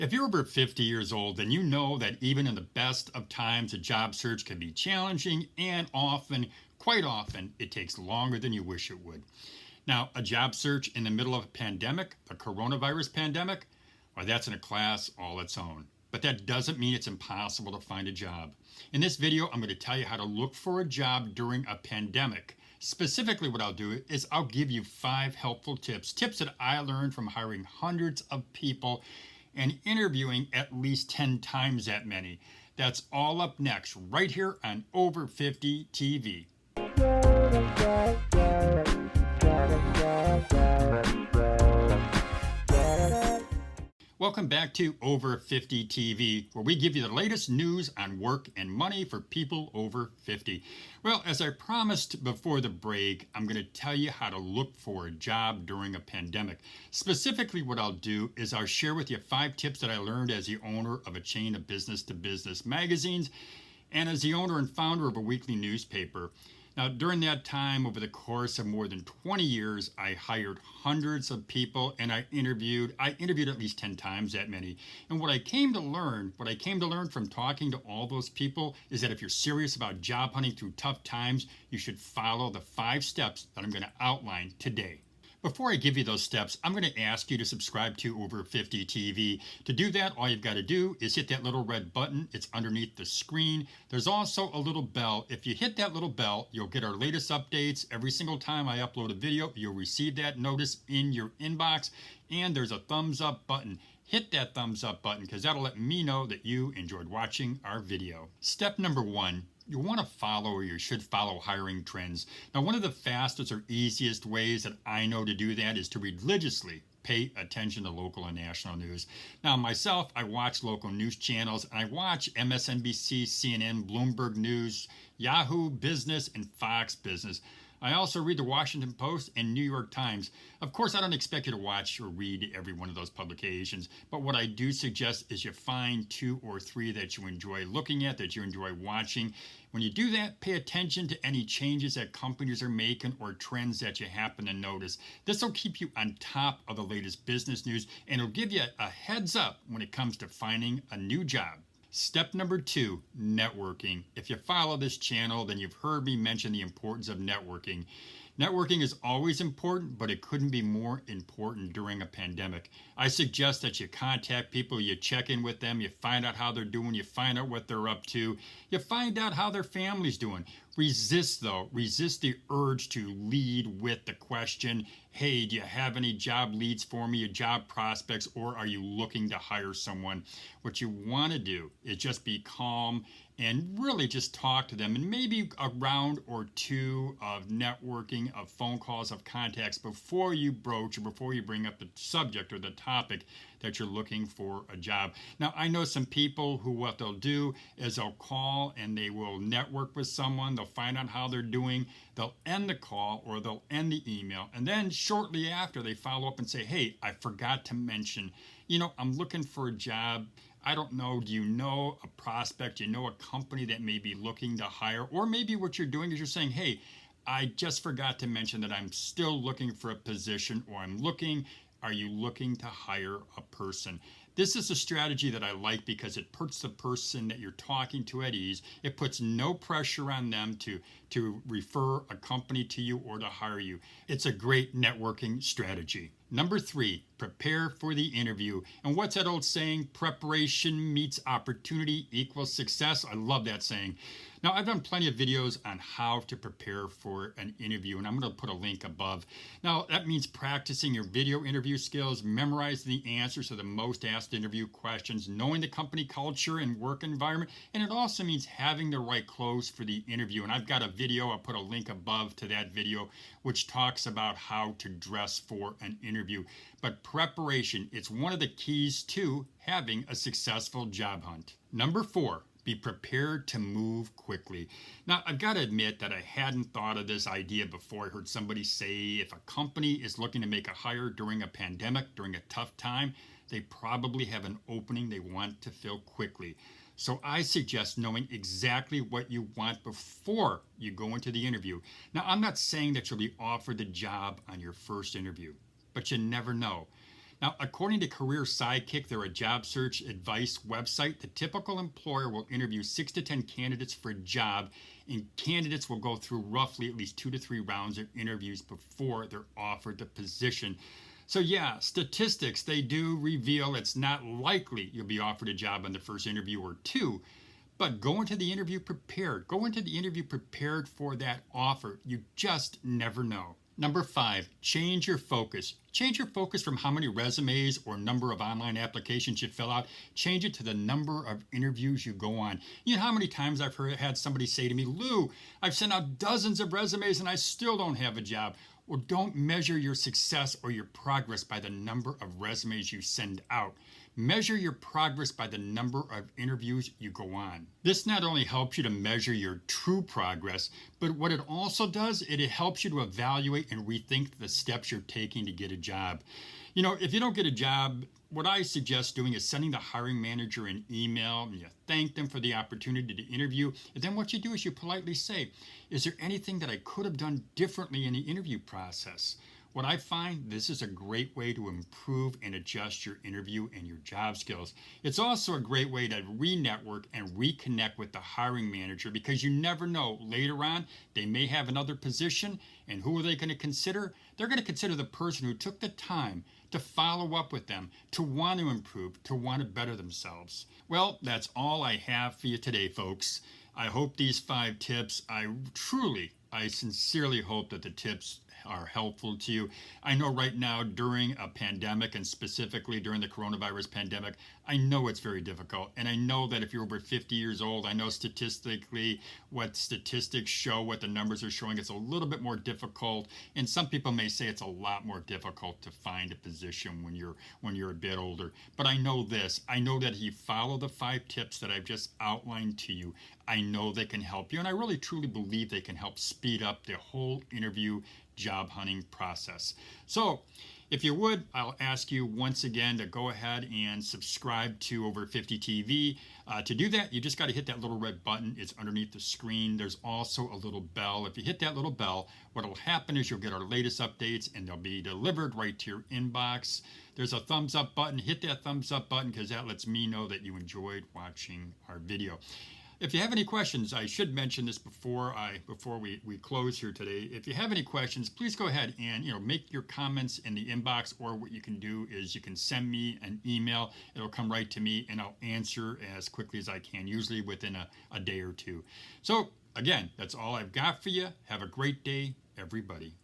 If you're over 50 years old, then you know that even in the best of times, a job search can be challenging and often, quite often, it takes longer than you wish it would. Now, a job search in the middle of a pandemic, a coronavirus pandemic, well, that's in a class all its own. But that doesn't mean it's impossible to find a job. In this video, I'm going to tell you how to look for a job during a pandemic. Specifically, what I'll do is I'll give you 5 helpful tips that I learned from hiring hundreds of people and interviewing at least 10 times that many. That's all up next, right here on Over 50 TV. Welcome back to Over 50 TV, where we give you the latest news on work and money for people over 50. Well, as I promised before the break, I'm going to tell you how to look for a job during a pandemic. Specifically, what I'll do is I'll share with you 5 tips that I learned as the owner of a chain of business-to-business magazines and as the owner and founder of a weekly newspaper. Now, during that time, over the course of more than 20 years, I hired hundreds of people and I interviewed at least 10 times that many. And what I came to learn from talking to all those people is that if you're serious about job hunting through tough times, you should follow the 5 steps that I'm going to outline today. Before I give you those steps, I'm going to ask you to subscribe to Over 50 TV. To do that, all you've got to do is hit that little red button. It's underneath the screen. There's also a little bell. If you hit that little bell, you'll get our latest updates. Every single time I upload a video, you'll receive that notice in your inbox. And there's a thumbs up button. Hit that thumbs up button because that'll let me know that you enjoyed watching our video. Step number 1. You want to follow, or you should follow, hiring trends. Now, one of the fastest or easiest ways that I know to do that is to religiously pay attention to local and national news. Now, myself, I watch local news channels, and I watch MSNBC, CNN, Bloomberg News, Yahoo Business, and Fox Business. I also read the Washington Post and New York Times. Of course, I don't expect you to watch or read every one of those publications, but what I do suggest is you find 2 or 3 that you enjoy looking at, that you enjoy watching. When you do that, pay attention to any changes that companies are making or trends that you happen to notice. This will keep you on top of the latest business news, and it'll give you a heads up when it comes to finding a new job. Step number 2, networking. If you follow this channel, then you've heard me mention the importance of networking. Networking is always important, but it couldn't be more important during a pandemic. I suggest that you contact people, you check in with them, you find out how they're doing, you find out what they're up to, you find out how their family's doing. Resist the urge to lead with the question, hey, do you have any job leads for me, or job prospects, or are you looking to hire someone? What you want to do is just be calm and really just talk to them, and maybe a round or 2 of networking, of phone calls, of contacts before you broach or before you bring up the subject or the topic that you're looking for a job. Now, I know some people who what they'll do is they'll call and they will network with someone, they'll find out how they're doing, they'll end the call or they'll end the email, and then shortly after they follow up and say, hey, I forgot to mention, I'm looking for a job. I don't know, do you know a prospect, do you know a company that may be looking to hire? Or maybe what you're doing is you're saying, hey, I just forgot to mention that I'm still looking for a position, or are you looking to hire a person? This is a strategy that I like because it puts the person that you're talking to at ease. It puts no pressure on them to refer a company to you or to hire you. It's a great networking strategy. Number 3, prepare for the interview. And what's that old saying? Preparation meets opportunity equals success. I love that saying. Now, I've done plenty of videos on how to prepare for an interview, and I'm going to put a link above. Now, that means practicing your video interview skills, memorizing the answers to the most asked interview questions, knowing the company culture and work environment, and it also means having the right clothes for the interview. And I've got a video, I'll put a link above to that video, which talks about how to dress for an interview. But preparation, it's one of the keys to having a successful job hunt. Number 4, be prepared to move quickly. Now, I've got to admit that I hadn't thought of this idea before. I heard somebody say if a company is looking to make a hire during a pandemic, during a tough time, they probably have an opening they want to fill quickly. So I suggest knowing exactly what you want before you go into the interview. Now, I'm not saying that you'll be offered the job on your first interview, but you never know. Now, according to Career Sidekick, they're a job search advice website. The typical employer will interview 6 to 10 candidates for a job, and candidates will go through roughly at least 2 to 3 rounds of interviews before they're offered the position. So yeah, statistics, they do reveal it's not likely you'll be offered a job on the first interview or two, but go into the interview prepared. Go into the interview prepared for that offer. You just never know. Number 5, change your focus. Change your focus from how many resumes or number of online applications you fill out. Change it to the number of interviews you go on. You know how many times I've had somebody say to me, Lou, I've sent out dozens of resumes and I still don't have a job. Well, don't measure your success or your progress by the number of resumes you send out. Measure your progress by the number of interviews you go on. This not only helps you to measure your true progress, but what it also does, it helps you to evaluate and rethink the steps you're taking to get a job. You know, if you don't get a job, what I suggest doing is sending the hiring manager an email and you thank them for the opportunity to interview. And then what you do is you politely say, is there anything that I could have done differently in the interview process? What I find, this is a great way to improve and adjust your interview and your job skills. It's also a great way to re-network and reconnect with the hiring manager, because you never know, later on, they may have another position, and who are they going to consider? They're going to consider the person who took the time to follow up with them, to want to improve, to want to better themselves. Well, that's all I have for you today, folks. I hope these 5 tips, I sincerely hope that the tips are helpful to you. I know right now during a pandemic, and specifically during the coronavirus pandemic, I know it's very difficult. And I know that if you're over 50 years old, I know statistically what statistics show, what the numbers are showing, it's a little bit more difficult. And some people may say it's a lot more difficult to find a position when you're a bit older. But I know this, I know that if you follow the 5 tips that I've just outlined to you, I know they can help you. And I really truly believe they can help speed up the whole interview job hunting process. So if you would, I'll ask you once again to go ahead and subscribe to Over 50 TV. To do that, you just got to hit that little red button. It's underneath the screen. There's also a little bell. If you hit that little bell, what will happen is you'll get our latest updates and they'll be delivered right to your inbox. There's a thumbs up button. Hit that thumbs up button because that lets me know that you enjoyed watching our video. If you have any questions, I should mention this before we close here today. If you have any questions, please go ahead and make your comments in the inbox, or what you can do is you can send me an email. It'll come right to me and I'll answer as quickly as I can, usually within a day or two. So again, that's all I've got for you. Have a great day, everybody.